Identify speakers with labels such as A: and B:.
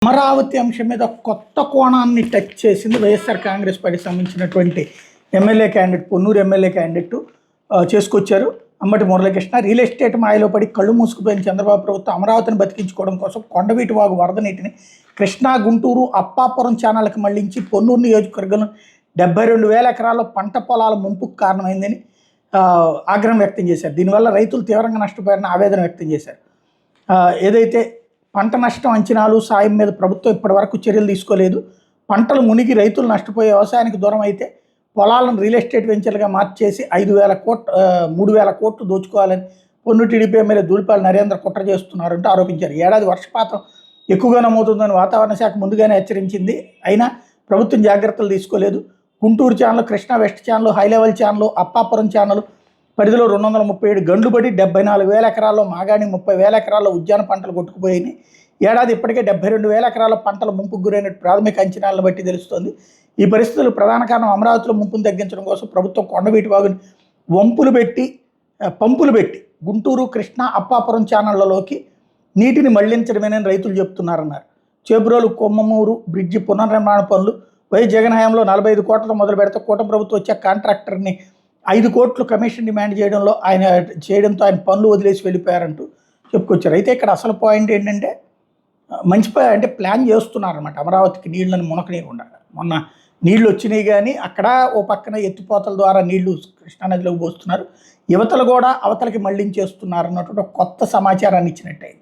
A: అమరావతి అంశం మీద కొత్త కోణాన్ని టచ్ చేసింది వైఎస్ఆర్ కాంగ్రెస్ పార్టీకి సంబంధించినటువంటి MLA candidate Ponnur MLA candidate చేసుకొచ్చారు అంబటి మురళీకృష్ణ. రియల్ ఎస్టేట్ మాయలో పడి కళ్ళు మూసుకుపోయిన చంద్రబాబు ప్రభుత్వం అమరావతిని బతికించుకోవడం కోసం కొండవీటి వాగు వరద నీటిని కృష్ణా, గుంటూరు, అప్పాపురం ఛానళ్ళకి మళ్లించి పొన్నూరు నియోజకవర్గంలో 72,000 ఎకరాల్లో పంట పొలాల ముంపుకు కారణమైందని ఆగ్రహం వ్యక్తం చేశారు. దీనివల్ల రైతులు తీవ్రంగా నష్టపోయారని ఆవేదన వ్యక్తం చేశారు. ఏదైతే పంట నష్టం అంచనాలు సాయం మీద ప్రభుత్వం ఇప్పటివరకు చర్యలు తీసుకోలేదు. పంటలు మునిగి రైతులు నష్టపోయే వ్యవసాయానికి దూరం అయితే పొలాలను రియల్ ఎస్టేట్ వెంచర్లుగా మార్చేసి 3,000 కోట్లు దోచుకోవాలని పొన్ను టీడీపీ ఎమ్మెల్యే ధూళిపాల నరేంద్ర కుట్ర చేస్తున్నారంటూ ఆరోపించారు. ఏడాది వర్షపాతం ఎక్కువగా నమోదుందని వాతావరణ శాఖ ముందుగానే హెచ్చరించింది. అయినా ప్రభుత్వం జాగ్రత్తలు తీసుకోలేదు. Guntur channel, Krishna west channel, high level channel, Appapuram channel పరిధిలో 237 గండ్లు పడి 74,000 ఎకరాల్లో మాగాణి, 30,000 ఎకరాల్లో ఉద్యాన పంటలు కొట్టుకుపోయినాయి. ఏడాది ఇప్పటికే 72,000 ఎకరాల పంటల ముంపుకు గురైన ప్రాథమిక అంచనాలను బట్టి తెలుస్తోంది. ఈ పరిస్థితులు ప్రధాన కారణం అమరావతిలో ముంపును తగ్గించడం కోసం ప్రభుత్వం కొండవీటి వాగుని పంపులు పెట్టి గుంటూరు, కృష్ణా, అప్పాపురం ఛానళ్లలోకి నీటిని మళ్లించడమేనని రైతులు చెబుతున్నారన్నారు. చేబ్రోలు కొమ్మమూరు బ్రిడ్జి పునర్నిర్మాణ పనులు జగన్ హయాంలో 45 కోట్లతో మొదలు పెడితే కూటమి ప్రభుత్వం వచ్చే కాంట్రాక్టర్ని 5 కోట్లు కమిషన్ డిమాండ్ చేయడంతో ఆయన పనులు వదిలేసి వెళ్ళిపోయారంటూ చెప్పుకొచ్చారు. అయితే ఇక్కడ అసలు పాయింట్ ఏంటంటే అంటే ప్లాన్ చేస్తున్నారన్నమాట అమరావతికి నీళ్ళని మునకనీయకుండా. మొన్న నీళ్లు వచ్చినాయి కానీ అక్కడ ఓ పక్కన ఎత్తిపోతల ద్వారా నీళ్లు కృష్ణానదిలోకి పోస్తున్నారు, యువతలు కూడా అవతలకి మళ్లించేస్తున్నారు అన్నటువంటి కొత్త సమాచారాన్ని ఇచ్చినట్టయింది.